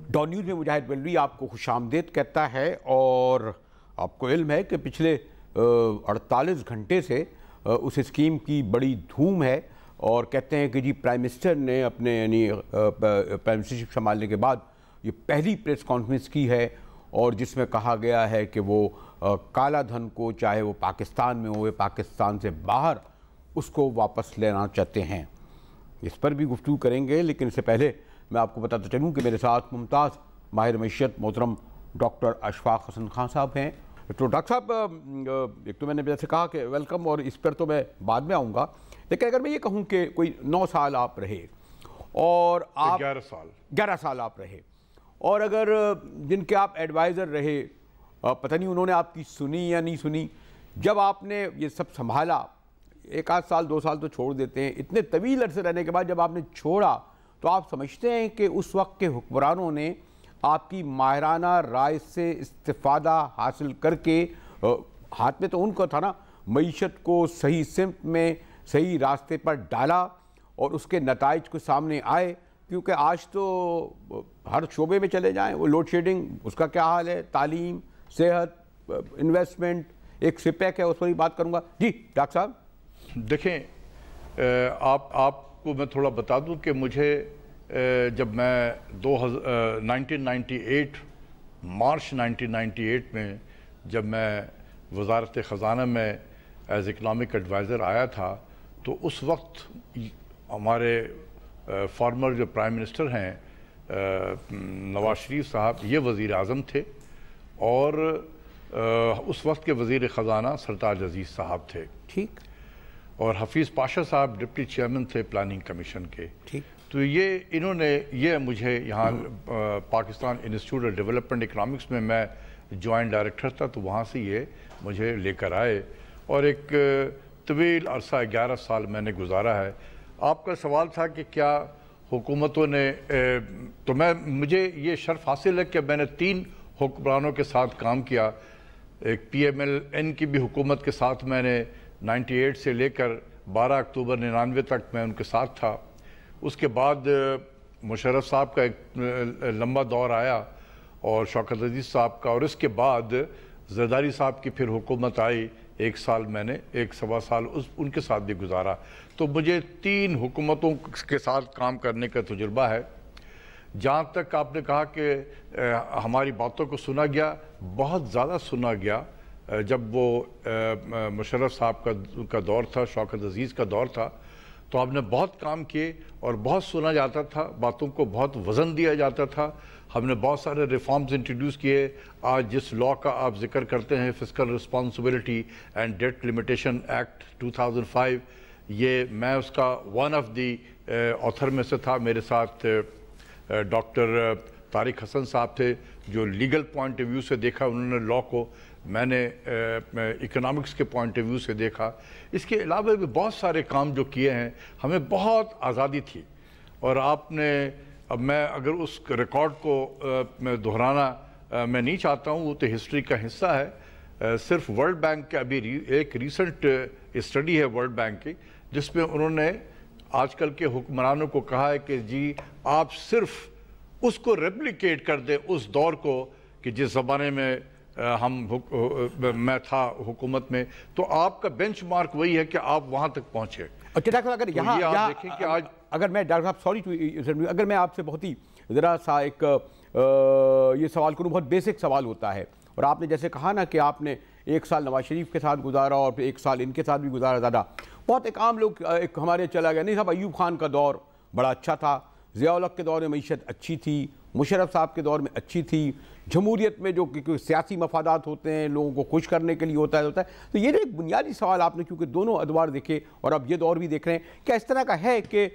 Dawn news میں مجاہد بلوی آپ کو خوش آمدید کہتا ہے، اور آپ کو علم ہے کہ پچھلے 48 گھنٹے سے اس اسکیم کی بڑی دھوم ہے، اور کہتے ہیں کہ جی پرائم منسٹر نے اپنے پرائم منسٹرشپ سنبھالنے کے بعد یہ پہلی پریس کانفرنس کی ہے، اور جس میں کہا گیا ہے کہ وہ کالا دھن کو، چاہے وہ پاکستان میں ہو یا پاکستان سے باہر، اس کو واپس لینا چاہتے ہیں۔ اس پر بھی گفتگو کریں گے، لیکن اس سے پہلے میں آپ کو بتاتا چلوں کہ میرے ساتھ ممتاز ماہر معیشت محترم ڈاکٹر اشفاق حسن خان صاحب ہیں۔ تو ڈاکٹر صاحب، ایک تو میں نے جیسے کہا کہ ویلکم، اور اس پر تو میں بعد میں آؤں گا، لیکن اگر میں یہ کہوں کہ کوئی 9 سال آپ رہے اور آپ 11 سال آپ رہے، اور اگر جن کے آپ ایڈوائزر رہے، پتہ نہیں انہوں نے آپ کی سنی یا نہیں سنی، جب آپ نے یہ سب سنبھالا، 1 آدھ سال 2 سال تو چھوڑ دیتے ہیں، اتنے طویل عرصے رہنے کے بعد جب آپ نے چھوڑا، تو آپ سمجھتے ہیں کہ اس وقت کے حکمرانوں نے آپ کی ماہرانہ رائے سے استفادہ حاصل کر کے، ہاتھ میں تو ان کو تھا نا، معیشت کو صحیح سمت میں، صحیح راستے پر ڈالا، اور اس کے نتائج کو سامنے آئے؟ کیونکہ آج تو ہر شعبے میں چلے جائیں، وہ لوڈ شیڈنگ، اس کا کیا حال ہے، تعلیم، صحت، انویسٹمنٹ، ایک سپیک ہے، اس پر ہی بات کروں گا۔ جی ڈاکٹر صاحب دیکھیں، آپ کو میں تھوڑا بتا دوں کہ مجھے جب میں 1998 مارچ 1998 میں جب میں وزارت خزانہ میں ایز اکنامک ایڈوائزر آیا تھا، تو اس وقت ہمارے فارمر جو پرائم منسٹر ہیں نواز شریف صاحب، یہ وزیر اعظم تھے، اور اس وقت کے وزیر خزانہ سرتاج عزیز صاحب تھے، ٹھیک، اور حفیظ پاشا صاحب ڈپٹی چیئرمین تھے پلاننگ کمیشن کے، ٹھیک۔ تو انہوں نے مجھے یہاں Pakistan institute of development economics میں جوائنٹ ڈائریکٹر تھا، تو وہاں سے یہ مجھے لے کر آئے، اور ایک طویل عرصہ 11 سال میں نے گزارا ہے۔ آپ کا سوال تھا کہ کیا حکومتوں نے، تو مجھے یہ شرف حاصل ہے کہ میں نے 3 حکمرانوں کے ساتھ کام کیا۔ ایک پی ایم ایل این کی بھی حکومت کے ساتھ میں نے 98 سے لے کر 12 اکتوبر 99 تک میں ان کے ساتھ تھا۔ اس کے بعد مشرف صاحب کا ایک لمبا دور آیا، اور شوکت عزیز صاحب کا، اور اس کے بعد زرداری صاحب کی پھر حکومت آئی، 1 سال میں نے 1.25 سال ان کے ساتھ بھی گزارا۔ تو مجھے 3 حکومتوں کے ساتھ کام کرنے کا تجربہ ہے۔ جہاں تک آپ نے کہا کہ ہماری باتوں کو سنا گیا، بہت زیادہ سنا گیا۔ جب وہ مشرف صاحب کا دور تھا، شوکت عزیز کا دور تھا، تو ہم نے بہت کام کیے، اور بہت سنا جاتا تھا، باتوں کو بہت وزن دیا جاتا تھا۔ ہم نے بہت سارے ریفارمز انٹروڈیوس کیے۔ آج جس لاء کا آپ ذکر کرتے ہیں، fiscal responsibility and debt limitation act 2005، یہ میں اس کا ون آف دی آتھر میں سے تھا۔ میرے ساتھ ڈاکٹر طارق حسن صاحب تھے، جو لیگل پوائنٹ آف ویو سے دیکھا انہوں نے لاء کو، میں نے اکنامکس کے پوائنٹ آف ویو سے دیکھا۔ اس کے علاوہ بھی بہت سارے کام جو کیے ہیں، ہمیں بہت آزادی تھی، اور آپ نے، اب میں اگر اس ریکارڈ کو میں دہرانا میں نہیں چاہتا ہوں، وہ تو ہسٹری کا حصہ ہے۔ صرف ورلڈ بینک کا ابھی ایک ریسنٹ اسٹڈی ہے ورلڈ بینک کی، جس میں انہوں نے آج کل کے حکمرانوں کو کہا ہے کہ جی آپ صرف اس کو ریپلیکیٹ کر دیں، اس دور کو کہ جس زمانے میں میں تھا حکومت میں، تو آپ کا بینچ مارک وہی ہے کہ آپ وہاں تک پہنچے۔ اچھا ڈاکٹر صاحب، اگر یہاں دیکھیں کہ آج، اگر میں ڈاکٹر صاحب سوری اگر میں آپ سے بہت ہی ذرا سا ایک یہ سوال کروں، بہت بیسک سوال ہوتا ہے، اور آپ نے جیسے کہا نا کہ آپ نے 1 سال نواز شریف کے ساتھ گزارا، اور پھر 1 سال ان کے ساتھ بھی گزارا زیادہ، بہت ایک عام لوگ ایک ہمارے چلا گیا، نہیں صاحب ایوب خان کا دور بڑا اچھا تھا، ضیاء الحق کے دور میں معیشت اچھی تھی، مشرف صاحب کے دور میں اچھی تھی، جمہوریت میں جو سیاسی مفادات ہوتے ہیں، لوگوں کو خوش کرنے کے لیے ہوتا ہے۔ تو یہ ایک بنیادی سوال آپ نے، کیونکہ دونوں ادوار دیکھے اور اب یہ دور بھی دیکھ رہے ہیں، کیا اس طرح کا ہے کہ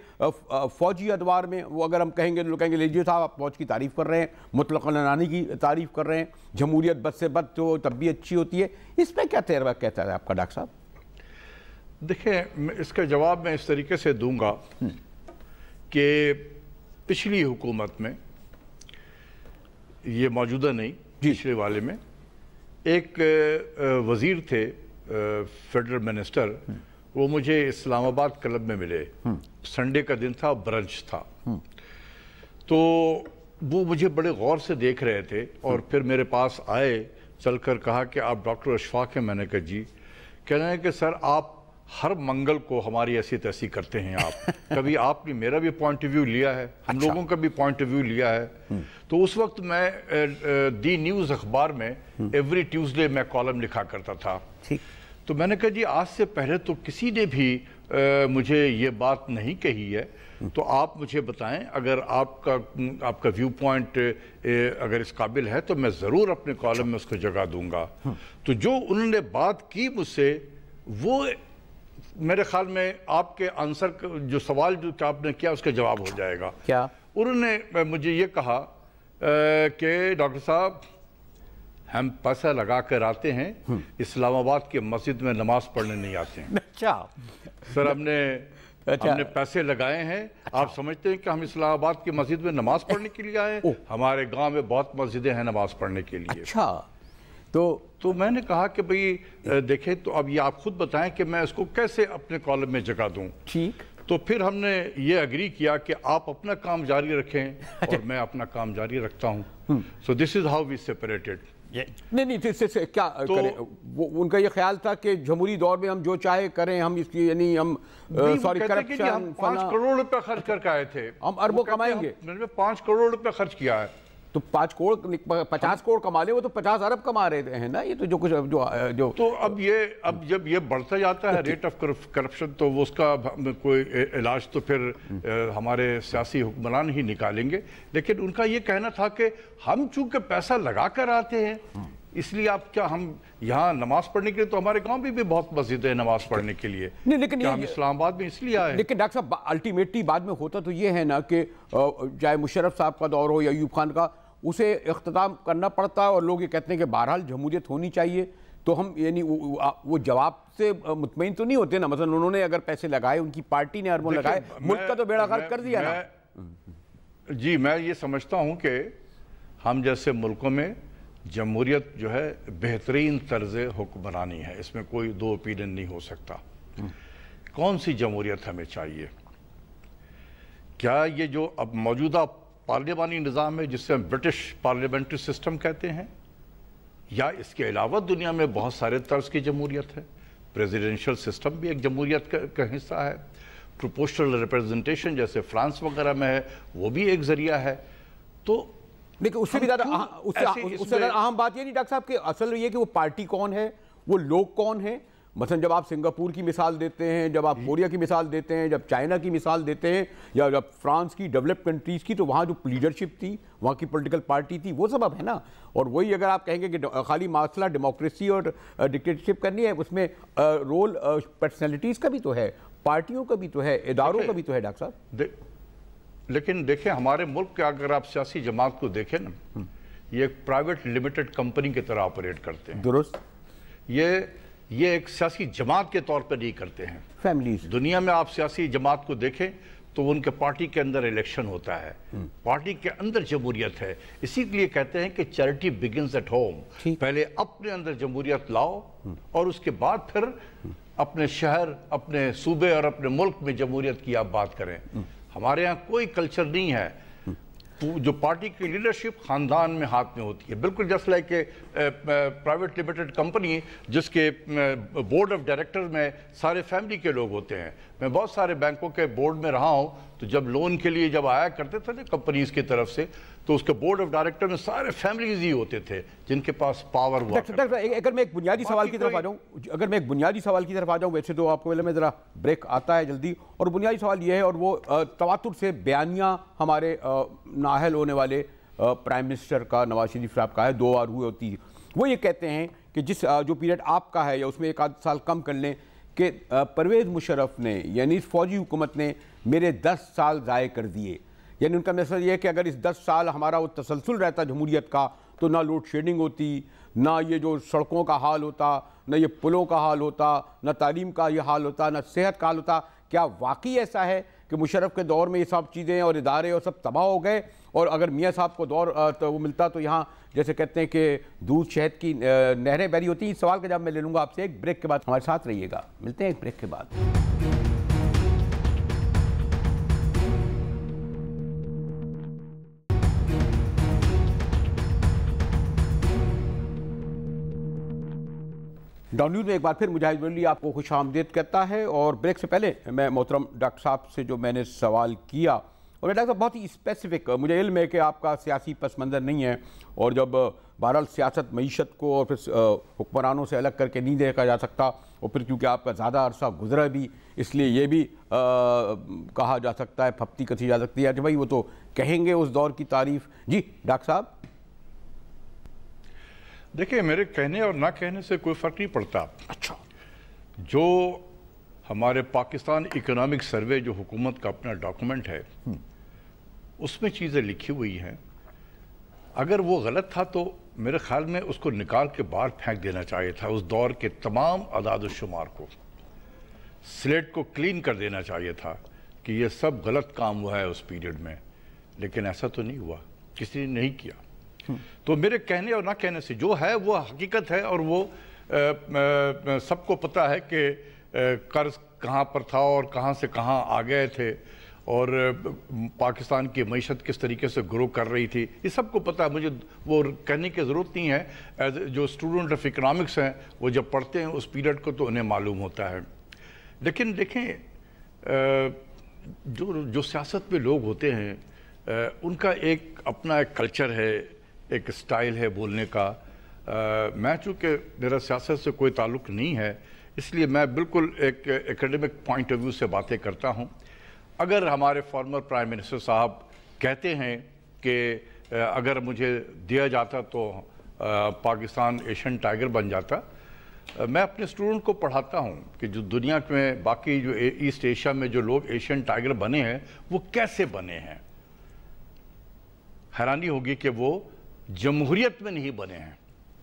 فوجی ادوار میں وہ اگر ہم کہیں گے، لوگ کہیں گے لیجیے صاحب آپ فوج کی تعریف کر رہے ہیں، مطلق العنانی کی تعریف کر رہے ہیں، جمہوریت بد سے بد تو تب بھی اچھی ہوتی ہے، اس پہ کیا تجربہ کہتا ہے آپ کا ڈاکٹر صاحب؟ دیکھیں، اس کا جواب میں اس طریقے سے دوں گا کہ پچھلی حکومت میں، یہ موجودہ نہیں، پچھلے والے میں ایک وزیر تھے، فیڈرل منسٹر، وہ مجھے اسلام آباد کلب میں ملے، سنڈے کا دن تھا، برنچ تھا، تو وہ مجھے بڑے غور سے دیکھ رہے تھے اور پھر میرے پاس آئے چل کر کہا کہ آپ ڈاکٹر اشفاق ہیں. میں نے کہا جی. کہہ رہے ہیں کہ سر آپ ہر منگل کو ہماری ایسی تیسی کرتے ہیں آپ. کبھی آپ نے میرا بھی پوائنٹ آف ویو لیا ہے, ہم لوگوں کا بھی پوائنٹ آف ویو لیا ہے. تو اس وقت میں دی نیوز اخبار میں ایوری ٹیوزڈے میں کالم لکھا کرتا تھا. تو میں نے کہا جی آج سے پہلے تو کسی نے بھی مجھے یہ بات نہیں کہی ہے, تو آپ مجھے بتائیں اگر آپ کا ویو پوائنٹ اگر اس قابل ہے تو میں ضرور اپنے کالم میں اس کو جگہ دوں گا. تو جو انہوں نے بات کی مجھ سے, وہ میرے خیال میں آپ کے آنسر جو سوال جو آپ نے کیا اس کا جواب ہو جائے گا. کیا انہوں نے مجھے یہ کہا کہ ڈاکٹر صاحب ہم پیسہ لگا کر آتے ہیں, اسلام آباد کے مسجد میں نماز پڑھنے نہیں آتے ہیں. اچھا سر ہم نے پیسے لگائے ہیں, آپ سمجھتے ہیں کہ ہم اسلام آباد کی مسجد میں نماز پڑھنے کے لیے آئے ہیں؟ ہمارے گاؤں میں بہت مسجدیں ہیں نماز پڑھنے کے لیے. اچھا. تو میں نے کہا کہ بھئی دیکھیں تو اب یہ آپ خود بتائیں کہ میں اس کو کیسے اپنے کالم میں جگہ دوں. ٹھیک. تو پھر ہم نے یہ اگری کیا کہ آپ اپنا کام جاری رکھیں اور میں اپنا کام جاری رکھتا ہوں. سو دس از ہاؤ وی سیپریٹڈ. نہیں اس سے کیا کریں, ان کا یہ خیال تھا کہ جمہوری دور میں ہم جو چاہے کریں, ہم اس کی یعنی ہم سوری کرپشن 5 کروڑ روپے خرچ کر کے آئے تھے, ہم اربوں کمائیں گے. میں نے 5 کروڑ روپے خرچ کیا ہے. تو 50 کروڑ کما لے, وہ تو 50 ارب کما رہے ہیں نا. یہ تو جو کچھ جو تو اب جب یہ بڑھتا جاتا ہے ریٹ آف کرپشن, تو وہ اس کا کوئی علاج تو پھر ہمارے سیاسی حکمران ہی نکالیں گے. لیکن ان کا یہ کہنا تھا کہ ہم چونکہ پیسہ لگا کر آتے ہیں اس لیے آپ کیا ہم یہاں نماز پڑھنے کے لیے, تو ہمارے گاؤں بھی بہت مسجد ہے نماز پڑھنے کے لیے, لیکن ہم اسلام آباد میں اس لیے آئے. لیکن ڈاکٹر صاحب الٹیمیٹلی بعد میں ہوتا تو یہ ہے نا کہ چاہے مشرف صاحب کا دور ہو یا ایوب خان کا, اسے اختتام کرنا پڑتا ہے اور لوگ یہ کہتے ہیں کہ بہرحال جمہوریت ہونی چاہیے. تو ہم یعنی وہ جواب سے مطمئن تو نہیں ہوتے نا. مثلا انہوں نے اگر پیسے لگائے, ان کی پارٹی نے اربوں لگائے, ملک کا تو بیڑا غرق کر دیا نا. جی میں یہ سمجھتا ہوں کہ ہم جیسے ملکوں میں جمہوریت جو ہے بہترین طرز حکمرانی ہے, اس میں کوئی دو اوپینین نہیں ہو سکتا. کون سی جمہوریت ہمیں چاہیے؟ کیا یہ جو اب موجودہ پارلیمانی نظام ہے جس سے ہم برٹش پارلیمنٹری سسٹم کہتے ہیں, یا اس کے علاوہ دنیا میں بہت سارے طرز کی جمہوریت ہے؟ پریزیڈنشل سسٹم بھی ایک جمہوریت کا حصہ ہے. پروپورشنل ریپرزنٹیشن جیسے فرانس وغیرہ میں ہے, وہ بھی ایک ذریعہ ہے. تو لیکن اس سے بھی زیادہ اہم بات یہ نہیں ڈاکٹر صاحب کہ اصل یہ کہ وہ پارٹی کون ہے, وہ لوگ کون ہیں. مثلا جب آپ سنگاپور کی مثال دیتے ہیں, جب آپ کوریا کی مثال دیتے ہیں, جب چائنا کی مثال دیتے ہیں, یا جب فرانس کی ڈیولپ کنٹریز کی, تو وہاں جو لیڈرشپ تھی, وہاں کی پولیٹیکل پارٹی تھی, وہ سبب ہے نا. اور وہی اگر آپ کہیں گے کہ خالی مسئلہ ڈیموکریسی اور ڈکٹیٹرشپ کرنی ہے, اس میں رول پرسنالٹیز کا بھی تو ہے, پارٹیوں کا بھی تو ہے, اداروں کا بھی تو ہے ڈاکٹر صاحب. لیکن دیکھیں ہمارے ملک کے اگر آپ سیاسی جماعت کو دیکھیں نا, یہ ایک پرائیویٹ لمیٹڈ کمپنی کی طرح آپریٹ کرتے ہیں. درست. یہ ایک سیاسی جماعت کے طور پر نہیں کرتے ہیں. فیملیز. دنیا میں آپ سیاسی جماعت کو دیکھیں تو ان کے پارٹی کے اندر الیکشن ہوتا ہے, پارٹی کے اندر جمہوریت ہے. اسی لیے کہتے ہیں کہ چیریٹی بگنز ایٹ ہوم. پہلے اپنے اندر جمہوریت لاؤ اور اس کے بعد پھر اپنے شہر, اپنے صوبے اور اپنے ملک میں جمہوریت کی آپ بات کریں. ہمارے یہاں کوئی کلچر نہیں ہے. جو پارٹی کی لیڈرشپ خاندان میں ہاتھ میں ہوتی ہے, بالکل جیسے لائک پرائیویٹ لمیٹڈ کمپنی جس کے بورڈ آف ڈائریکٹر میں سارے فیملی کے لوگ ہوتے ہیں. میں بہت سارے بینکوں کے بورڈ میں رہا ہوں, تو جب لون کے لیے جب آیا کرتے تھے نا کمپنیز کی طرف سے, تو اس کے بورڈ آف ڈائریکٹر میں سارے فیملیز ہی ہوتے تھے جن کے پاس پاور ہوا. اگر میں ایک بنیادی سوال کی طرف آ جاؤں, ویسے تو آپ کو میں ذرا بریک آتا ہے جلدی, اور بنیادی سوال یہ ہے, اور وہ تواتر سے بیانیہ ہمارے نااہل ہونے والے پرائم منسٹر کا, نواز شریف صاحب کا ہے, 2 بار ہوئے ہوتی ہے. وہ یہ کہتے ہیں کہ جس جو پیریڈ آپ کا ہے یا اس میں 1 آدھ سال کم کر لیں, کہ پرویز مشرف نے یعنی اس فوجی حکومت نے میرے 10 سال ضائع کر دیے. یعنی ان کا مسئلہ یہ ہے کہ اگر اس 10 سال ہمارا وہ تسلسل رہتا جمہوریت کا, تو نہ لوڈ شیڈنگ ہوتی, نہ یہ جو سڑکوں کا حال ہوتا, نہ یہ پلوں کا حال ہوتا, نہ تعلیم کا یہ حال ہوتا, نہ صحت کا حال ہوتا. کیا واقعی ایسا ہے کہ مشرف کے دور میں یہ سب چیزیں اور ادارے اور سب تباہ ہو گئے, اور اگر میاں صاحب کو دور وہ ملتا تو یہاں جیسے کہتے ہیں کہ دودھ شہد کی نہریں بہری ہوتی ہیں؟ اس سوال کا جواب میں لے لوں گا آپ سے ایک بریک کے بعد. ہمارے ساتھ رہیے گا, ملتے ہیں ایک بریک کے بعد. ڈاؤن نیوز میں ایک بار پھر مجاہد ولی آپ کو خوش آمدید کہتا ہے، اور بریک سے پہلے میں محترم ڈاکٹر صاحب سے جو میں نے سوال کیا، اور ڈاکٹر صاحب بہت ہی اسپیسیفک، مجھے علم ہے کہ آپ کا سیاسی پس منظر نہیں ہے، اور جب بہرحال سیاست معیشت کو اور پھر حکمرانوں سے الگ کر کے نہیں دیکھا جا سکتا، اور پھر کیونکہ آپ کا زیادہ عرصہ گزرا بھی، اس لیے یہ بھی کہا جا سکتا ہے، پھپتی کسی جا سکتی ہے کہ بھائی وہ تو کہیں گے اس دور کی تعریف۔ جی ڈاکٹر صاحب۔ دیکھیں، میرے کہنے اور نہ کہنے سے کوئی فرق نہیں پڑتا۔ اچھا، جو ہمارے پاکستان اکنامک سروے جو حکومت کا اپنا ڈاکومنٹ ہے، اس میں چیزیں لکھی ہوئی ہیں، اگر وہ غلط تھا تو میرے خیال میں اس کو نکال کے باہر پھینک دینا چاہیے تھا۔ اس دور کے تمام اعداد و شمار کو، سلیٹ کو کلین کر دینا چاہیے تھا کہ یہ سب غلط کام ہوا ہے اس پیریڈ میں، لیکن ایسا تو نہیں ہوا، کسی نے نہیں کیا۔ تو میرے کہنے اور نہ کہنے سے جو ہے وہ حقیقت ہے، اور وہ سب کو پتہ ہے کہ قرض کہاں پر تھا اور کہاں سے کہاں آ گئے تھے، اور پاکستان کی معیشت کس طریقے سے گرو کر رہی تھی، یہ سب کو پتہ ہے۔ مجھے وہ کہنے کی ضرورت نہیں ہے، جو اسٹوڈنٹ آف اکنامکس ہیں وہ جب پڑھتے ہیں اس پیریڈ کو تو انہیں معلوم ہوتا ہے۔ لیکن دیکھیں، جو سیاست میں لوگ ہوتے ہیں ان کا ایک اپنا ایک کلچر ہے، ایک سٹائل ہے بولنے کا۔ میں چونکہ میرا سیاست سے کوئی تعلق نہیں ہے، اس لیے میں بالکل ایک ایکیڈمک پوائنٹ آف ویو سے باتیں کرتا ہوں۔ اگر ہمارے فارمر پرائم منسٹر صاحب کہتے ہیں کہ اگر مجھے دیا جاتا تو پاکستان ایشین ٹائیگر بن جاتا، میں اپنے اسٹوڈنٹ کو پڑھاتا ہوں کہ جو دنیا میں باقی جو ایسٹ ایشیا میں جو لوگ ایشین ٹائیگر بنے ہیں وہ کیسے بنے ہیں۔ حیرانی ہوگی کہ وہ جمہوریت میں نہیں بنے ہیں،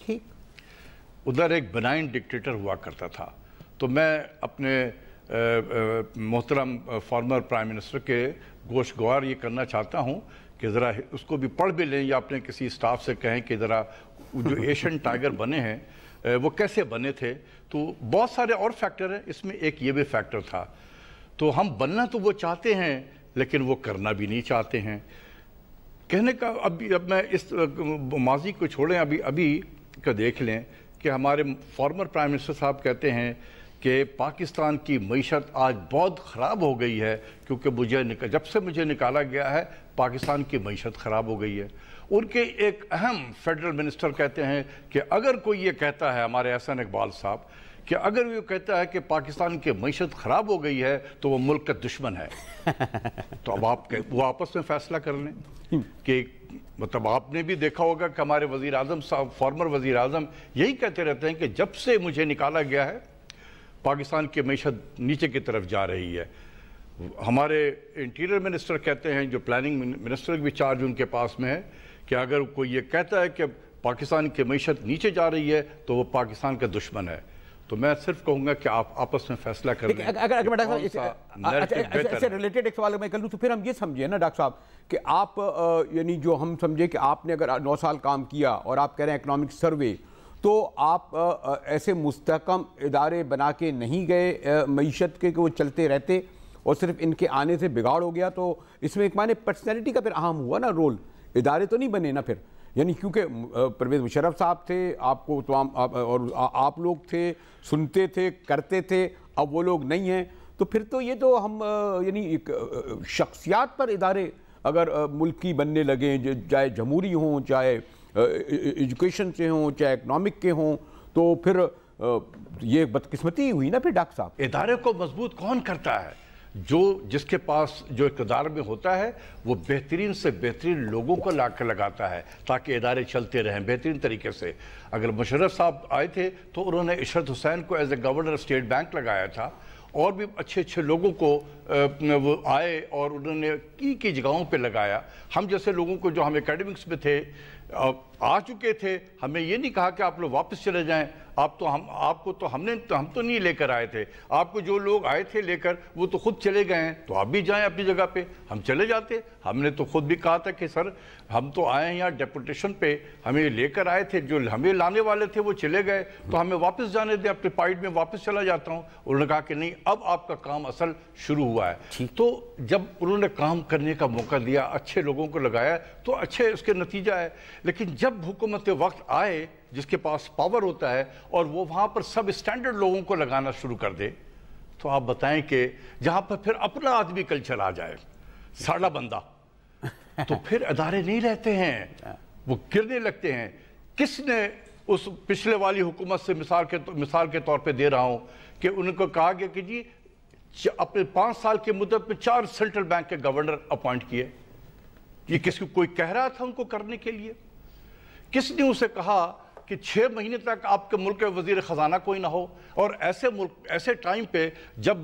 ٹھیک، ادھر ایک بنائن ڈکٹیٹر ہوا کرتا تھا۔ تو میں اپنے محترم فارمر پرائم منسٹر کے گوش گوار یہ کرنا چاہتا ہوں کہ ذرا اس کو بھی پڑھ بھی لیں، یا اپنے کسی سٹاف سے کہیں کہ ذرا جو ایشین ٹائیگر بنے ہیں وہ کیسے بنے تھے۔ تو بہت سارے اور فیکٹر ہیں، اس میں ایک یہ بھی فیکٹر تھا۔ تو ہم بننا تو وہ چاہتے ہیں لیکن وہ کرنا بھی نہیں چاہتے ہیں۔ کہنے کا اب میں اس ماضی کو چھوڑیں، ابھی کا دیکھ لیں کہ ہمارے فارمر پرائم منسٹر صاحب کہتے ہیں کہ پاکستان کی معیشت آج بہت خراب ہو گئی ہے، کیونکہ جب سے مجھے نکالا گیا ہے پاکستان کی معیشت خراب ہو گئی ہے۔ ان کے ایک اہم فیڈرل منسٹر کہتے ہیں کہ اگر کوئی یہ کہتا ہے، ہمارے احسن اقبال صاحب، کہ اگر وہ کہتا ہے کہ پاکستان کی معیشت خراب ہو گئی ہے تو وہ ملک کا دشمن ہے۔ تو اب وہ آپس میں فیصلہ کر لیں کہ مطلب آپ نے بھی دیکھا ہوگا کہ ہمارے وزیر اعظم صاحب، فارمر وزیر اعظم یہی کہتے رہتے ہیں کہ جب سے مجھے نکالا گیا ہے پاکستان کی معیشت نیچے کی طرف جا رہی ہے۔ ہمارے انٹیریئر منسٹر کہتے ہیں، جو پلاننگ منسٹر بھی چارج ان کے پاس میں ہے، کہ اگر کوئی یہ کہتا ہے کہ پاکستان کی معیشت نیچے جا رہی ہے تو وہ پاکستان کا دشمن ہے۔ تو میں صرف کہوں گا کہ آپ آپس میں فیصلہ کر لیں۔ اگر اس سے ریلیٹڈ ایک سوال میں کر لوں تو پھر ہم یہ سمجھیں نا ڈاکٹر صاحب کہ آپ یعنی جو ہم سمجھے کہ آپ نے اگر 9 سال کام کیا اور آپ کہہ رہے ہیں اکنامک سروے، تو آپ ایسے مستحکم ادارے بنا کے نہیں گئے معیشت کے کہ وہ چلتے رہتے اور صرف ان کے آنے سے بگاڑ ہو گیا؟ تو اس میں ایک معنی پرسنالٹی کا پھر اہم ہوا نا رول، ادارے تو نہیں بنے نا پھر، یعنی کیونکہ پرویز مشرف صاحب تھے، آپ کو تمام اور آپ لوگ تھے، سنتے تھے، کرتے تھے، اب وہ لوگ نہیں ہیں، تو پھر تو یہ تو ہم یعنی ایک شخصیات پر ادارے اگر ملکی بننے لگیں، چاہے جمہوری ہوں، چاہے ایجوکیشن سے ہوں، چاہے اکنامک کے ہوں، تو پھر یہ بدقسمتی ہوئی نا پھر ڈاکٹر صاحب۔ ادارے کو مضبوط کون کرتا ہے؟ جس کے پاس جو اقتدار میں ہوتا ہے وہ بہترین سے بہترین لوگوں کو لا کر لگاتا ہے تاکہ ادارے چلتے رہیں بہترین طریقے سے۔ اگر مشرف صاحب آئے تھے تو انہوں نے عشرت حسین کو as a governor state bank لگایا تھا، اور بھی اچھے لوگوں کو وہ آئے اور انہوں نے کی جگہوں پہ لگایا۔ ہم جیسے لوگوں کو جو ہم اکیڈمکس میں تھے آ چکے تھے، ہمیں یہ نہیں کہا کہ آپ لوگ واپس چلے جائیں، آپ کو تو ہم تو نہیں لے کر آئے تھے، آپ کو جو لوگ آئے تھے لے کر وہ تو خود چلے گئے ہیں، تو آپ بھی جائیں اپنی جگہ پہ، ہم چلے جاتے۔ ہم نے تو خود بھی کہا تھا کہ سر ہم تو آئے ہیں یہاں ڈیپوٹیشن پہ، ہمیں لے کر آئے تھے، جو ہمیں لانے والے تھے وہ چلے گئے، تو ہمیں واپس جانے دیں، اپنے پائیڈ میں واپس چلا جاتا ہوں۔ انہوں نے کہا کہ نہیں، اب آپ کا کام اصل شروع ہوا ہے۔ تو جب انہوں نے کام کرنے کا موقع دیا، اچھے لوگوں کو لگایا، تو اچھے اس کے نتیجہ ہے۔ لیکن جب جب حکومت وقت آئے جس کے پاس پاور ہوتا ہے اور وہ وہاں پر سب اسٹینڈرڈ لوگوں کو لگانا شروع کر دے تو آپ بتائیں کہ جہاں پر پھر اپنا آدمی کلچر آ جائے ساڑا بندہ تو پھر ادارے نہیں رہتے ہیں, وہ گرنے لگتے ہیں. کس نے اس پچھلے والی حکومت سے مثال کے طور پہ دے رہا ہوں کہ ان کو کہا گیا کہ جی اپنے 5 سال کی مدت میں 4 سینٹرل بینک کے گورنر اپوائنٹ کیے. یہ کس کو کوئی کہہ رہا تھا ان کو کرنے کے لیے؟ کس نے اسے کہا کہ 6 مہینے تک آپ کے ملک کے وزیر خزانہ کوئی نہ ہو؟ اور ایسے ٹائم پہ جب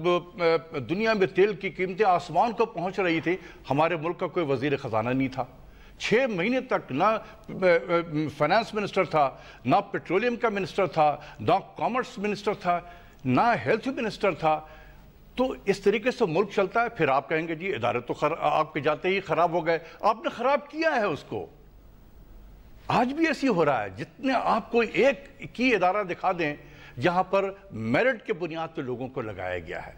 دنیا میں تیل کی قیمتیں آسمان کو پہنچ رہی تھی, ہمارے ملک کا کوئی وزیر خزانہ نہیں تھا. 6 مہینے تک نہ فائنانس منسٹر تھا, نہ پیٹرولیم کا منسٹر تھا, نہ کامرس منسٹر تھا, نہ ہیلتھ منسٹر تھا. تو اس طریقے سے ملک چلتا ہے. پھر آپ کہیں گے جی ادارے تو آپ کے جاتے ہی خراب ہو گئے. آپ نے خراب کیا ہے اس کو. آج بھی ایسی ہو رہا ہے. جتنے آپ کو ایک کی ادارہ دکھا دیں جہاں پر میرٹ کے بنیاد پہ لوگوں کو لگایا گیا ہے.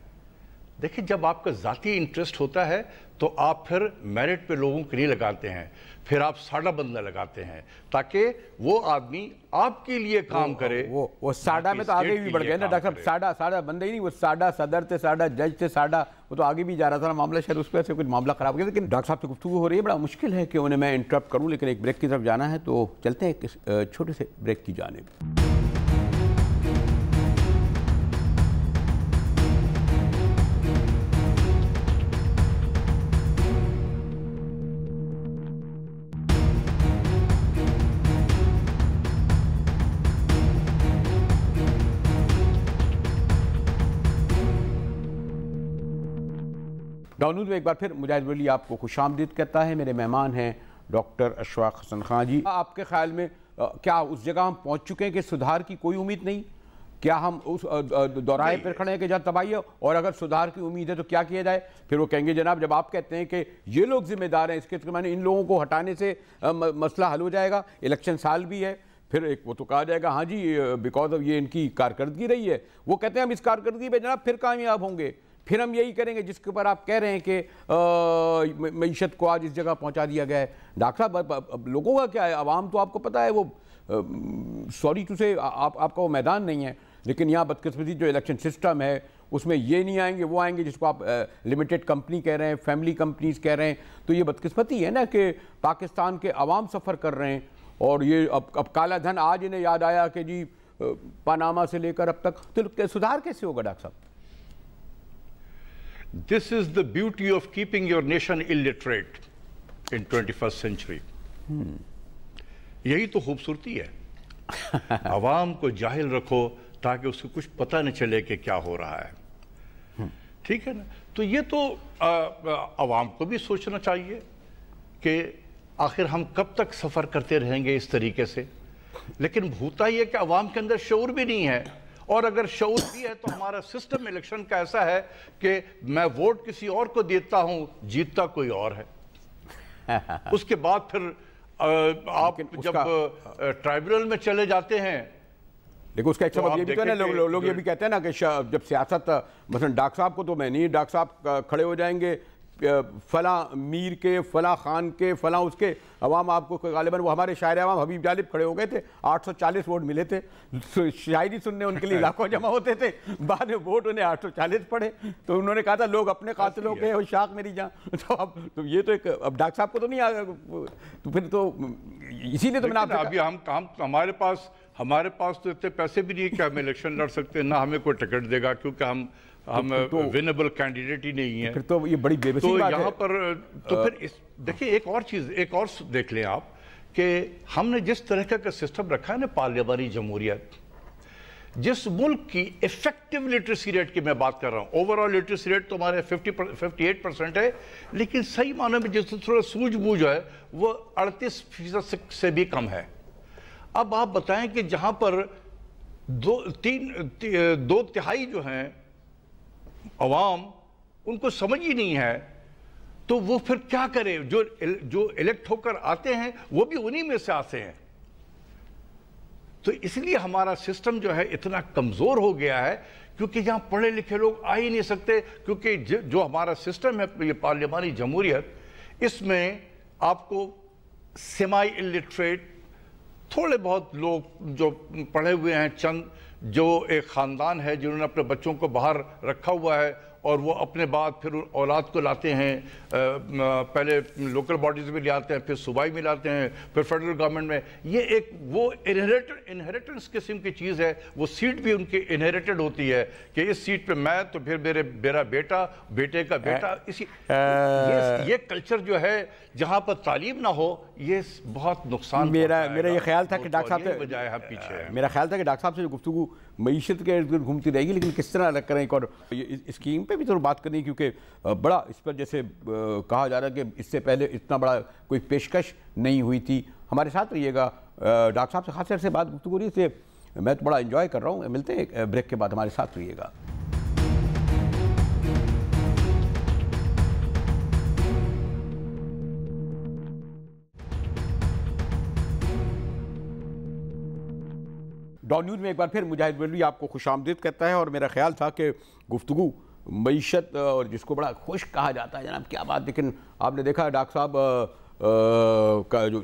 دیکھیں جب آپ کا ذاتی انٹرسٹ ہوتا ہے تو آپ پھر میرٹ پہ لوگوں کو نہیں لگاتے ہیں, پھر آپ ساڑا بندہ لگاتے ہیں تاکہ وہ آدمی آپ کے لیے کام کرے. وہ ساڑا میں تو آگے بھی بڑھ گئے نا ڈاکٹر صاحب. ساڑا بندہ ہی نہیں, وہ ساڑا صدر تھے, ساڑا جج تھے, ساڑا وہ تو آگے بھی جا رہا تھا نا معاملہ. شاید اس پہ سے کچھ معاملہ خراب ہو گیا. لیکن ڈاکٹر صاحب سے گفتگو ہو رہی ہے, بڑا مشکل ہے کہ انہیں میں انٹرپٹ کروں, لیکن ایک بریک کی طرف جانا ہے تو چلتے ہیں ایک چھوٹے سے بریک کی جانب. ڈاؤن میں ایک بار پھر مجاہد ولی آپ کو خوش آمدید کہتا ہے. میرے مہمان ہیں ڈاکٹر اشفاق حسن خان جی. آپ کے خیال میں کیا اس جگہ ہم پہنچ چکے ہیں کہ سدھار کی کوئی امید نہیں؟ کیا ہم اس دورائے پر کھڑے ہیں کہ جہاں تباہی ہے؟ اور اگر سدھار کی امید ہے تو کیا کیا جائے؟ پھر وہ کہیں گے جناب جب آپ کہتے ہیں کہ یہ لوگ ذمہ دار ہیں اس کے معنی ان لوگوں کو ہٹانے سے مسئلہ حل ہو جائے گا. الیکشن سال بھی ہے. پھر ایک وہ تو کہا جائے گا ہاں جی بیکاز آف یہ ان کی کارکردگی رہی ہے. وہ کہتے ہیں ہم اس کارکردگی پہ جناب پھر کامیاب ہوں گے, پھر ہم یہی کریں گے جس کے اوپر آپ کہہ رہے ہیں کہ معیشت کو آج اس جگہ پہنچا دیا گیا ہے. ڈاکٹر صاحب لوگوں کا کیا ہے؟ عوام تو آپ کو پتہ ہے وہ سوری ٹو سے آپ کا وہ میدان نہیں ہے, لیکن یہاں بدقسمتی جو الیکشن سسٹم ہے اس میں یہ نہیں آئیں گے وہ آئیں گے جس کو آپ لمیٹڈ کمپنی کہہ رہے ہیں, فیملی کمپنیز کہہ رہے ہیں. تو یہ بدقسمتی ہے نا کہ پاکستان کے عوام سفر کر رہے ہیں اور یہ اب کالا دھن آج انہیں یاد آیا کہ جی پاناما سے لے کر اب تک. تو سدھار کیسے ہوگا ڈاکٹر صاحب؟ This is the beauty of keeping your nation illiterate in 21st century. یہی تو خوبصورتی ہے. عوام کو جاہل رکھو تاکہ اس کو کچھ پتہ نہ چلے کہ کیا ہو رہا ہے. ٹھیک ہے نا؟ تو یہ تو عوام کو بھی سوچنا چاہیے کہ آخر ہم کب تک سفر کرتے رہیں گے اس طریقے سے. لیکن ہوتا یہ کہ عوام کے اندر شعور بھی نہیں ہے, اور اگر شعور بھی ہے تو ہمارا سسٹم الیکشن کا ایسا ہے کہ میں ووٹ کسی اور کو دیتا ہوں, جیتتا کوئی اور ہے. اس کے بعد پھر آپ جب ٹرائبونل میں چلے جاتے ہیں. لیکن اس کا ایک سبب یہ بھی تو ہے نا, لوگ یہ بھی کہتے ہیں نا کہ جب سیاست مثلا ڈاکٹر صاحب کو تو میں نہیں, ڈاکٹر صاحب کھڑے ہو جائیں گے فلاں میر کے, فلاں خان کے, فلاں اس کے. عوام آپ کو غالباً وہ ہمارے شاعر عوام حبیب جالب کھڑے ہو گئے تھے, 840 ووٹ ملے تھے, شاعری سننے ان کے لیے لاکھوں جمع ہوتے تھے, بعد میں ووٹ انہیں 840 پڑے. تو انہوں نے کہا تھا لوگ اپنے قاتلوں کے اور شاخ میری جان. تو یہ تو ایک اب ڈاکٹر صاحب کو تو نہیں آگا, تو پھر تو اسی لیے تو میں نے آپ ابھی ہمارے پاس تو اتنے پیسے بھی نہیں کہ ہم الیکشن لڑ سکتے, نہ ہمیں کوئی ٹکٹ دے گا کیونکہ ہم ونیبل کینڈیڈیٹ ہی نہیں ہیں. پھر تو یہ بڑی بے بسی بات ہے. تو یہاں پر تو پھر دیکھیں ایک اور چیز, ایک اور دیکھ لیں آپ کہ ہم نے جس طرح کا سسٹم رکھا ہے نا پارلیمانی جمہوریت, جس ملک کی ایفیکٹو لٹریسی ریٹ کی میں بات کر رہا ہوں, اوورآل لٹریسی ریٹ تو ہمارے 58% ہے, لیکن صحیح معنی میں جس تھوڑا سوجھ بوجھ ہے وہ 38% سے بھی کم ہے. اب آپ بتائیں کہ جہاں پر 2/3 جو ہیں عوام ان کو سمجھ ہی نہیں ہے, تو وہ پھر کیا کرے؟ جو الیکٹ ہو کر آتے ہیں وہ بھی انہی میں سے آتے ہیں. تو اس لیے ہمارا سسٹم جو ہے اتنا کمزور ہو گیا ہے کیونکہ یہاں پڑھے لکھے لوگ آ ہی نہیں سکتے, کیونکہ جو ہمارا سسٹم ہے یہ پارلیمانی جمہوریت, اس میں آپ کو سیمائی الٹریٹ تھوڑے بہت لوگ جو پڑھے ہوئے ہیں، چند جو ایک خاندان ہے جنہوں نے اپنے بچوں کو باہر رکھا ہوا ہے اور وہ اپنے بعد پھر اولاد کو لاتے ہیں، پہلے لوکل باڈیز میں لے آتے ہیں، پھر صوبائی میں لاتے ہیں، پھر فیڈرل گورنمنٹ میں. یہ ایک وہ انہیریٹنس قسم کی چیز ہے. وہ سیٹ بھی ان کی انہیریٹڈ ہوتی ہے کہ اس سیٹ پہ میں تو پھر میرا بیٹا، بیٹے کا بیٹا. یہ کلچر جو ہے جہاں پر تعلیم نہ ہو، یہ بہت نقصان. میرا یہ خیال تھا کہ ڈاکٹر صاحب سے گفتگو معیشت کے ارد گرد گھومتی رہے گی، لیکن کس طرح کریں. ایک اور اسکیم پہ بھی ضرور بات کرنی، کیونکہ بڑا اس پر جیسے کہا جا رہا ہے کہ اس سے پہلے اتنا بڑا کوئی پیشکش نہیں ہوئی تھی. ہمارے ساتھ رہیے گا. ڈاکٹر صاحب سے خاص عرصے بعد گفتگو ہو رہی ہے، میں تو بڑا انجوائے کر رہا ہوں. ملتے ہیں بریک کے بعد، ہمارے ساتھ رہیے گا. ڈان نیوز میں ایک بار پھر مجاہد بریلوی آپ کو خوش آمدید کہتا ہے. اور میرا خیال تھا کہ گفتگو معیشت اور جس کو بڑا خوش کہا جاتا ہے جناب کیا بات، لیکن آپ نے دیکھا ڈاکٹر صاحب کا جو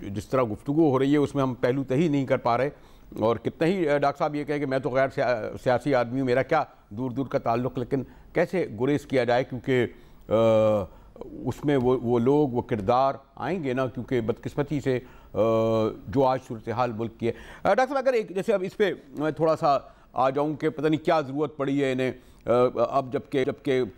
جس طرح گفتگو ہو رہی ہے اس میں ہم پہلو تہی نہیں کر پا رہے. اور کتنے ہی ڈاکٹر صاحب یہ کہیں کہ میں تو غیر سیاسی آدمی ہوں، میرا کیا دور دور کا تعلق، لیکن کیسے گریز کیا جائے کیونکہ اس میں وہ لوگ وہ کردار آئیں گے نا، کیونکہ بدقسمتی سے جو آج صورتحال ملک کی ہے. ڈاکٹر صاحب اگر ایک جیسے اب اس پہ میں تھوڑا سا آ جاؤں کہ پتہ نہیں کیا ضرورت پڑی ہے انہیں اب جبکہ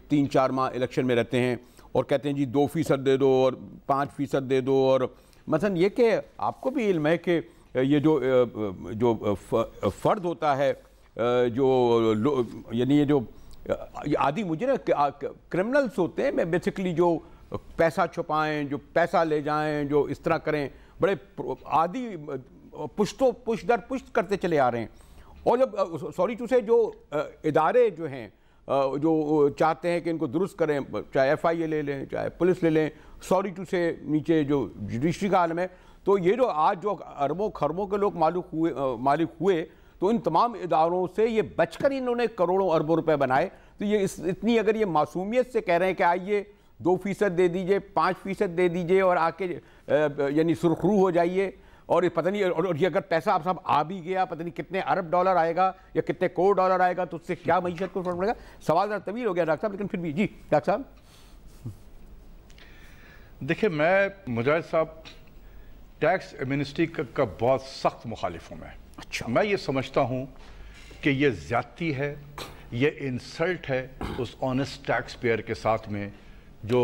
3-4 ماہ الیکشن میں رہتے ہیں اور کہتے ہیں جی 2% دے دو اور 5% دے دو. اور مثلا یہ کہ آپ کو بھی علم ہے کہ یہ جو فرد ہوتا ہے یعنی یہ جو عادی مجرم کرمنلز ہوتے ہیں بیسیکلی جو پیسہ چھپائیں، جو پیسہ لے جائیں، جو اس طرح کریں، بڑے عادی پشت در پشت کرتے چلے آ رہے ہیں. اور جب سوری ٹو سے جو ادارے جو ہیں جو چاہتے ہیں کہ ان کو درست کریں، چاہے FIA لے لیں، چاہے پولیس لے لیں، سوری ٹو سے نیچے جو جوڈیشری کا عالم ہے، تو یہ جو آج جو اربوں خربوں کے لوگ مالک ہوئے تو ان تمام اداروں سے یہ بچ کر انہوں نے کروڑوں اربوں روپے بنائے. تو یہ اتنی اگر یہ معصومیت سے کہہ رہے ہیں کہ آئیے 2% دے دیجئے، 5% دے دیجئے اور آ کے یعنی سرخرو ہو جائیے، اور یہ پتہ نہیں، اور یہ اگر پیسہ آپ صاحب آ بھی گیا پتہ نہیں کتنے ارب ڈالر آئے گا یا کتنے کروڑ ڈالر آئے گا، تو اس سے کیا معیشت کو فرق پڑے گا. سوال ذرا طویل ہو گیا ڈاکٹر صاحب، لیکن پھر بھی. جی ڈاکٹر صاحب. دیکھیں میں مجاہد صاحب ٹیکس ایمنسٹی کا بہت سخت مخالف ہوں. میں یہ سمجھتا ہوں کہ یہ زیادتی ہے، یہ انسلٹ ہے اس آنیسٹ ٹیکس پیئر کے ساتھ میں جو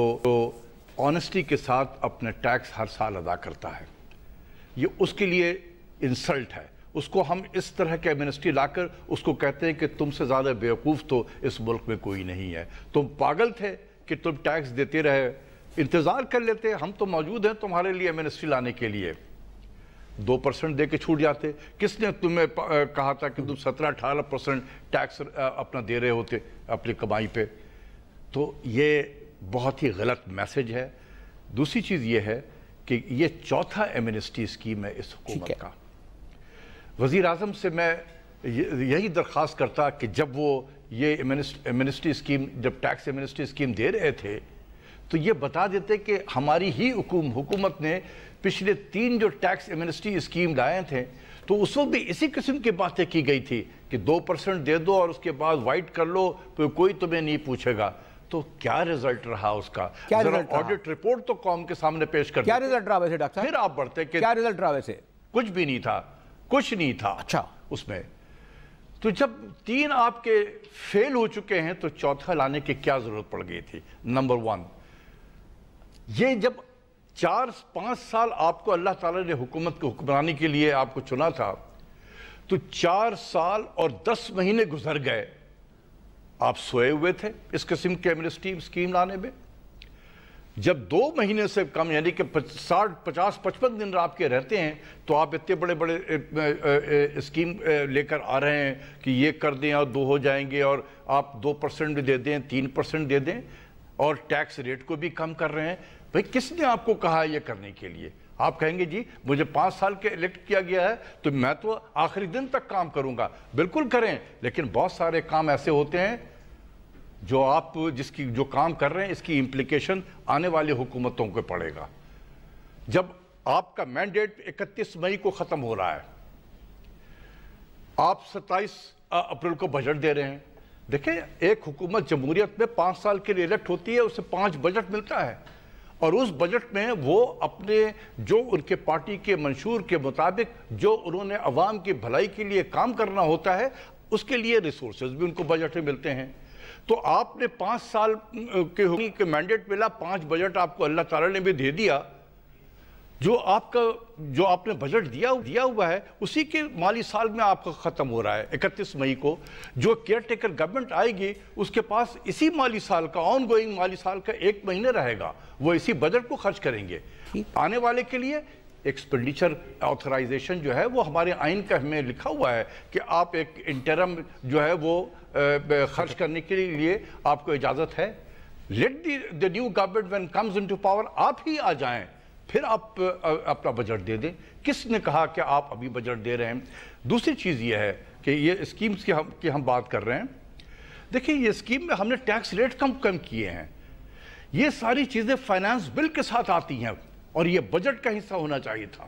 آنیسٹی کے ساتھ اپنے ٹیکس ہر سال ادا کرتا ہے. یہ اس کے لیے انسلٹ ہے. اس کو ہم اس طرح کے ایمنسٹی لا کر اس کو کہتے ہیں کہ تم سے زیادہ بیوقوف تو اس ملک میں کوئی نہیں ہے. تم پاگل تھے کہ تم ٹیکس دیتے رہے، انتظار کر لیتے، ہم تو موجود ہیں تمہارے لیے ایمنسٹی لانے کے لیے. 2% دے کے چھوٹ جاتے. کس نے تمہیں کہا تھا کہ تم 17-18% ٹیکس اپنا دے رہے ہوتے اپنی کمائی پہ؟ تو یہ بہت ہی غلط میسج ہے. دوسری چیز یہ ہے کہ یہ چوتھا ایمنسٹی اسکیم ہے اس حکومت کا. وزیر اعظم سے میں یہی درخواست کرتا کہ جب وہ یہ ایمنسٹی اسکیم، جب ٹیکس ایمنسٹی اسکیم دے رہے تھے تو یہ بتا دیتے کہ ہماری ہی حکومت نے پچھلے 3 جو ٹیکس ایمنسٹی اسکیم لائے تھے تو اس وقت بھی اسی قسم کی باتیں کی گئی تھی کہ 2% دے دو اور اس کے بعد وائٹ کر لو تو کوئی تمہیں نہیں پوچھے گا. تو کیا رزلٹ رہا اس کا؟ ذرا آڈٹ رپورٹ تو قوم کے سامنے پیش کر. کیا رزلٹ رہا ویسے ڈاکٹر صاحب؟ پھر آپ بڑھتے کہ کیا رزلٹ رہا ویسے؟ کچھ بھی نہیں تھا، کچھ نہیں تھا. اچھا اس میں تو جب 3 آپ کے فیل ہو چکے ہیں تو چوتھا لانے کی کیا ضرورت پڑ گئی تھی؟ نمبر 1، یہ جب 4-5 سال آپ کو اللہ تعالیٰ نے حکومت کو حکمرانی کے لیے آپ کو چنا تھا تو 4 سال اور 10 مہینے گزر گئے، آپ سوئے ہوئے تھے اس قسم کے ایمنسٹی اسکیم لانے میں. جب 2 مہینے سے کم یعنی کہ 50-55 دن آپ کے رہتے ہیں تو آپ اتنے بڑے اسکیم لے کر آ رہے ہیں کہ یہ کر دیں اور 2 ہو جائیں گے، اور آپ 2% بھی دے دیں، 3% دے دیں، اور ٹیکس ریٹ کو بھی کم کر رہے ہیں. بھئی کس نے آپ کو کہا یہ کرنے کے لیے؟ آپ کہیں گے جی مجھے 5 سال کے الیکٹ کیا گیا ہے تو میں تو آخری دن تک کام کروں گا. بالکل کریں، لیکن بہت سارے کام ایسے ہوتے ہیں جو آپ جو کام کر رہے ہیں اس کی امپلیکیشن آنے والی حکومتوں کو پڑے گا. جب آپ کا مینڈیٹ 31 مئی کو ختم ہو رہا ہے، آپ 27 اپریل کو بجٹ دے رہے ہیں۔ دیکھیں ایک حکومت جمہوریت میں 5 سال کے لیے الیکٹ ہوتی ہے، اسے 5 بجٹ ملتا ہے، اور اس بجٹ میں وہ اپنے جو ان کے پارٹی کے منشور کے مطابق جو انہوں نے عوام کی بھلائی کے لیے کام کرنا ہوتا ہے اس کے لیے ریسورسز بھی ان کو بجٹ میں ملتے ہیں۔ تو آپ نے 5 سال کے مینڈیٹ ملا، 5 بجٹ آپ کو اللہ تعالیٰ نے بھی دے دیا، جو آپ نے بجٹ دیا ہوا ہے اسی کے مالی سال میں آپ کا ختم ہو رہا ہے 31 مئی کو۔ جو کیئر ٹیکر گورنمنٹ آئے گی اس کے پاس اسی مالی سال کا آن گوئنگ مالی سال کا 1 مہینے رہے گا، وہ اسی بجٹ کو خرچ کریں گے آنے والے کے لیے۔ ایکسپینڈیچر آتھرائزیشن جو ہے وہ ہمارے آئین کا ہمیں لکھا ہوا ہے کہ آپ ایک انٹرم جو ہے وہ خرچ کرنے کے لیے آپ کو اجازت ہے۔ Let the new government when comes into power, آپ ہی آ جائیں پھر آپ اپنا بجٹ دے دیں۔ کس نے کہا کہ آپ ابھی بجٹ دے رہے ہیں؟ دوسری چیز یہ ہے کہ یہ اسکیمز کی ہم بات کر رہے ہیں، دیکھیں یہ اسکیم میں ہم نے ٹیکس ریٹ کم کیے ہیں، یہ ساری چیزیں فائنانس بل کے ساتھ آتی ہیں اور یہ بجٹ کا حصہ ہونا چاہیے تھا۔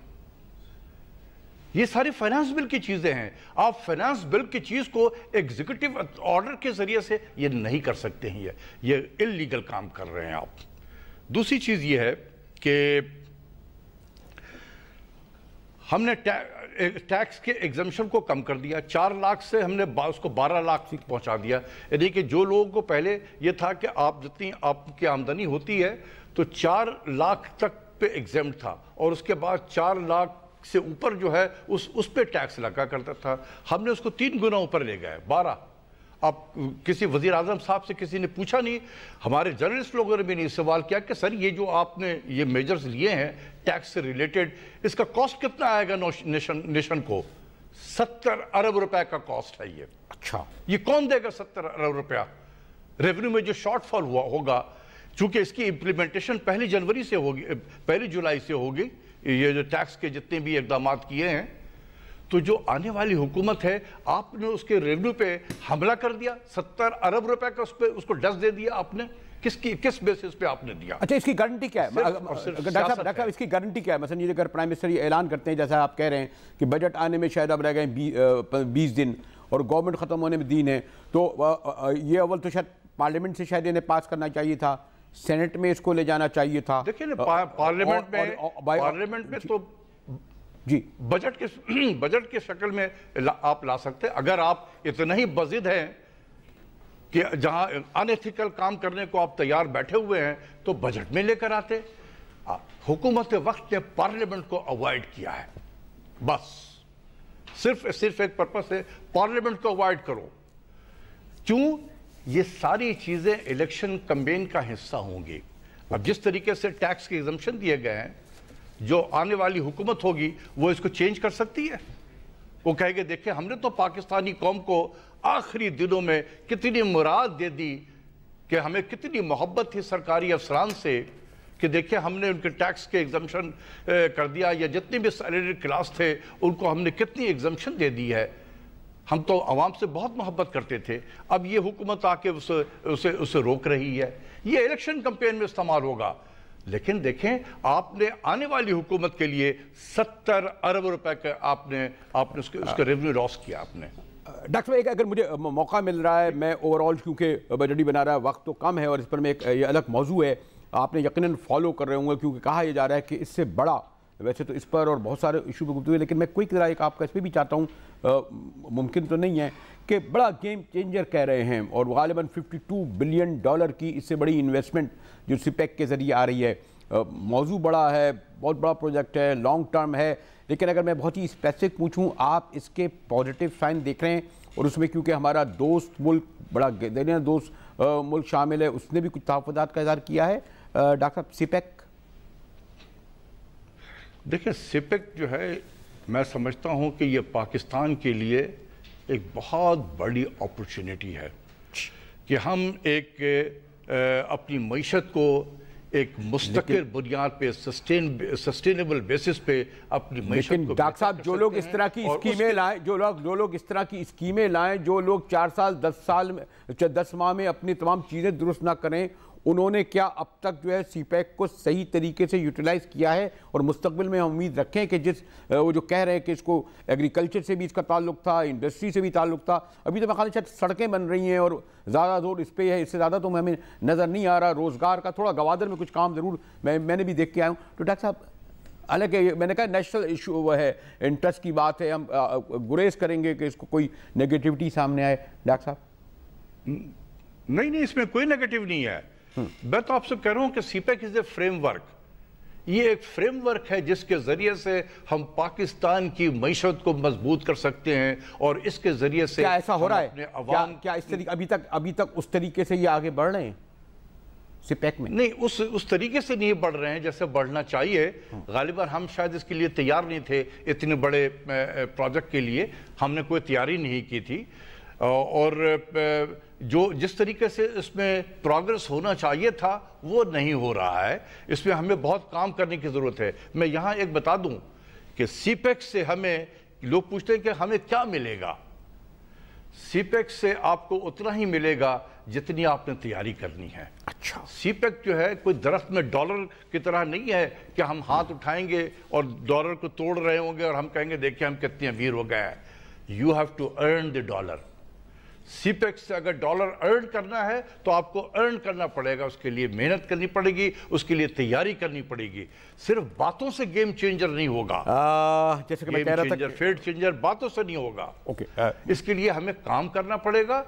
یہ ساری فائنانس بل کی چیزیں ہیں، آپ فائنانس بل کی چیز کو ایگزیکٹو آرڈر کے ذریعے سے یہ نہیں کر سکتے ہیں، یہ اللیگل کام کر رہے ہیں آپ۔ دوسری چیز یہ ہے کہ ہم نے ٹیکس کے ایگزمپشن کو کم کر دیا، 4 لاکھ سے ہم نے اس کو 12 لاکھ تک پہنچا دیا، یعنی کہ جو لوگوں کو پہلے یہ تھا کہ جتنی آپ کی آمدنی ہوتی ہے تو 4 لاکھ تک پہ ایگزمپٹ تھا، اور اس کے بعد 4 لاکھ سے اوپر جو ہے اس پہ ٹیکس لگا کرتا تھا، ہم نے اس کو 3 گنا اوپر لے گئے 12۔ اب کسی وزیر اعظم صاحب سے کسی نے پوچھا نہیں، ہمارے جرنلسٹ لوگوں نے بھی نہیں سوال کیا کہ سر یہ جو آپ نے یہ میجرز لیے ہیں ٹیکس سے ریلیٹڈ، اس کا کاسٹ کتنا آئے گا نیشن کو؟ 70 ارب روپے کا کاسٹ ہے یہ۔ اچھا، یہ کون دے گا 70 ارب روپیہ؟ ریونیو میں جو شارٹ فال ہوگا، چونکہ اس کی امپلیمنٹیشن 1 جنوری سے ہوگی، 1 جولائی سے ہوگی، یہ جو ٹیکس کے جتنے بھی اقدامات کیے ہیں، تو جو آنے والی حکومت ہے آپ نے اس کے ریونیو پہ حملہ کر دیا، 70 ارب روپے کا اس کو ڈس دے دیا آپ نے، کس بیسس پہ آپ نے دیا؟ اچھا، اس کی گارنٹی کیا ہے ڈاکٹر صاحب؟ اس کی گارنٹی کیا ہے؟ مثلا یہ اگر پرائم منسٹر یہ اعلان کرتے ہیں جیسا آپ کہہ رہے ہیں کہ بجٹ آنے میں شاید اب رہ گئے 20 دن اور گورنمنٹ ختم ہونے میں دن ہے، تو یہ اول تو شاید پارلیمنٹ سے شاید انہیں پاس کرنا چاہیے تھا، سینٹ میں اس کو لے جانا چاہیے تھا۔ دیکھیں پارلیمنٹ میں تو جی بجٹ کے شکل میں آپ لا سکتے، اگر آپ اتنا ہی بضد ہیں کہ جہاں انیتھیکل کام کرنے کو آپ تیار بیٹھے ہوئے ہیں تو بجٹ میں لے کر آتے۔ حکومت وقت نے پارلیمنٹ کو اوائڈ کیا ہے، بس صرف ایک پرپس ہے، پارلیمنٹ کو اوائڈ کرو۔ کیوں؟ یہ ساری چیزیں الیکشن کمپین کا حصہ ہوں گی۔ اب جس طریقے سے ٹیکس کے ایگزمپشن دیے گئے ہیں، جو آنے والی حکومت ہوگی وہ اس کو چینج کر سکتی ہے، وہ کہے گے دیکھیں ہم نے تو پاکستانی قوم کو آخری دنوں میں کتنی مراد دے دی، کہ ہمیں کتنی محبت تھی سرکاری افسران سے، کہ دیکھیں ہم نے ان کے ٹیکس کے ایگزمپشن کر دیا، یا جتنے بھی سیلری کلاس تھے ان کو ہم نے کتنی ایگزمپشن دے دی ہے، ہم تو عوام سے بہت محبت کرتے تھے۔ اب یہ حکومت آ کے اسے روک رہی ہے، یہ الیکشن کمپین میں استعمال ہوگا، لیکن دیکھیں آپ نے آنے والی حکومت کے لیے 70 ارب روپے کا آپ نے اس کا ریونیو لاس کیا آپ نے۔ ڈاکٹر صاحب اگر مجھے موقع مل رہا ہے، میں اوور آل کیونکہ بجٹ بنا رہا ہے، وقت تو کم ہے اور اس پر میں ایک یہ الگ موضوع ہے آپ نے یقیناً فالو کر رہے ہوں گے، کیونکہ کہا یہ جا رہا ہے کہ اس سے بڑا، ویسے تو اس پر اور بہت سارے ایشو پہ گفتگو ہے، لیکن میں کوئی ایک آپ کا اس پہ بھی چاہتا ہوں، ممکن تو نہیں ہے کہ بڑا گیم چینجر کہہ رہے ہیں، اور غالباً $52 بلین کی اس سے بڑی انویسٹمنٹ جو سپیک کے ذریعے آ رہی ہے، موضوع بڑا ہے، بہت بڑا پروجیکٹ ہے، لانگ ٹرم ہے، لیکن اگر میں بہت ہی اسپیسیفک پوچھوں، آپ اس کے پازیٹیو سائن دیکھ رہے ہیں؟ اور اس میں کیونکہ ہمارا دوست ملک، بڑا دینا دوست ملک شامل ہے، اس نے بھی کچھ تحفظات کا اظہار کیا ہے ڈاکٹر صاحب سپیک؟ دیکھیں سپیک جو ہے میں سمجھتا ہوں کہ یہ پاکستان کے لیے ایک بہت بڑی اپورچونٹی ہے کہ ہم ایک اپنی معیشت کو ایک مستقل بنیاد پہ سسٹینیبل بیسس پہ اپنی معیشت کو، لیکن ڈاکٹر صاحب جو لوگ اس طرح کی اسکیمیں لائیں، جو لوگ اس طرح کی اسکیمیں لائیں، جو لوگ 4 سال 10 ماہ میں اپنی تمام چیزیں درست نہ کریں، انہوں نے کیا اب تک جو ہے سی پیک کو صحیح طریقے سے یوٹیلائز کیا ہے، اور مستقبل میں ہم امید رکھیں کہ وہ جو کہہ رہے ہیں کہ اس کو ایگریکلچر سے بھی اس کا تعلق تھا، انڈسٹری سے بھی تعلق تھا، ابھی تو میں خیال شاید سڑکیں بن رہی ہیں اور زیادہ زور اس پہ ہے، اس سے زیادہ تو ہمیں نظر نہیں آ رہا، روزگار کا تھوڑا گوادر میں کچھ کام ضرور میں نے بھی دیکھ کے آیا ہوں۔ تو ڈاکٹر صاحب حالانکہ میں نے کہا نیشنل ایشو وہ ہے، انٹرسٹ کی بات ہے، ہم گریز کریں گے کہ اس کو کوئی نیگیٹیوٹی سامنے آئے۔ ڈاکٹر صاحب نہیں، اس میں کوئی نیگیٹیو نہیں ہے۔ میں تو آپ سے کہہ رہا ہوں کہ CPEC is a framework, یہ ایک فریم ورک ہے جس کے ذریعے سے ہم پاکستان کی معیشت کو مضبوط کر سکتے ہیں، اور اس کے ذریعے سے کیا ایسا ہو رہا ہے؟ کیا اس طریقے ابھی تک اس طریقے سے یہ آگے بڑھ رہے ہیں سی پیک میں؟ نہیں، اس طریقے سے نہیں بڑھ رہے ہیں جیسے بڑھنا چاہیے۔ غالباً ہم شاید اس کے لیے تیار نہیں تھے، اتنے بڑے پروجیکٹ کے لیے ہم نے کوئی تیاری نہیں کی تھی، اور جس طریقے سے اس میں پروگریس ہونا چاہیے تھا وہ نہیں ہو رہا ہے۔ اس میں ہمیں بہت کام کرنے کی ضرورت ہے۔ میں یہاں ایک بتا دوں کہ سی پیک سے ہمیں لوگ پوچھتے ہیں کہ ہمیں کیا ملے گا۔ سی پیک سے آپ کو اتنا ہی ملے گا جتنی آپ نے تیاری کرنی ہے۔ اچھا، سی پیک جو ہے کوئی درخت میں ڈالر کی طرح نہیں ہے کہ ہم ہاتھ اٹھائیں گے اور ڈالر کو توڑ رہے ہوں گے اور ہم کہیں گے دیکھیں ہم کتنے امیر ہو گئے ہیں۔ You have to earn the dollar. CPEC سے اگر ڈالر ارن کرنا ہے تو آپ کو ارن کرنا پڑے گا، اس کے لیے محنت کرنی پڑے گی، اس کے لیے تیاری کرنی پڑے گی۔ صرف باتوں سے گیم چینجر نہیں ہوگا، جیسے کہ میں کہہ رہا تھا فیلڈ چینجر باتوں سے نہیں ہوگا۔ اس کے لیے ہمیں کام کرنا پڑے گا۔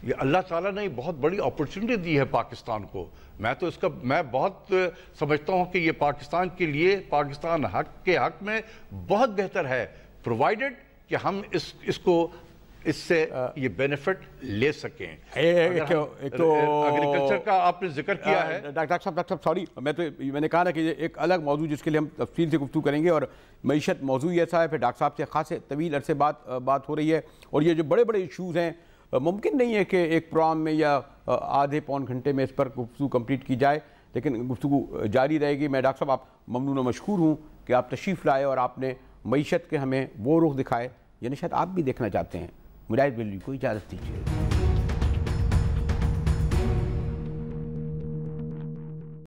یہ اللہ تعالیٰ نے بہت بڑی اپورچونٹی دی ہے پاکستان کو۔ میں بہت سمجھتا ہوں کہ یہ پاکستان کے لیے، پاکستان کے حق میں بہت بہتر ہے، پرووائیڈڈ کہ ہم اس سے یہ بینیفٹ لے سکیں۔ ایگریکلچر کا آپ نے ذکر کیا ہے۔ ڈاکٹر صاحب سوری، میں نے کہا نا کہ ایک الگ موضوع جس کے لیے ہم تفصیل سے گفتگو کریں گے، اور معیشت موضوع ایسا ہے، پھر ڈاکٹر صاحب سے خاصے طویل عرصے بات ہو رہی ہے، اور یہ جو بڑے بڑے ایشوز ہیں ممکن نہیں ہے کہ ایک پروگرام میں یا آدھے پون گھنٹے میں اس پر گفتگو کمپلیٹ کی جائے، لیکن گفتگو جاری رہے گی۔ میں ڈاکٹر صاحب آپ ممنون و مشکور ہوں کہ آپ تشریف لائے اور آپ نے معیشت کے ہمیں وہ رخ دکھائے یعنی شاید آپ بھی دیکھنا چاہتے ہیں۔ مجاہد بریلوی کو اجازت دیجیے۔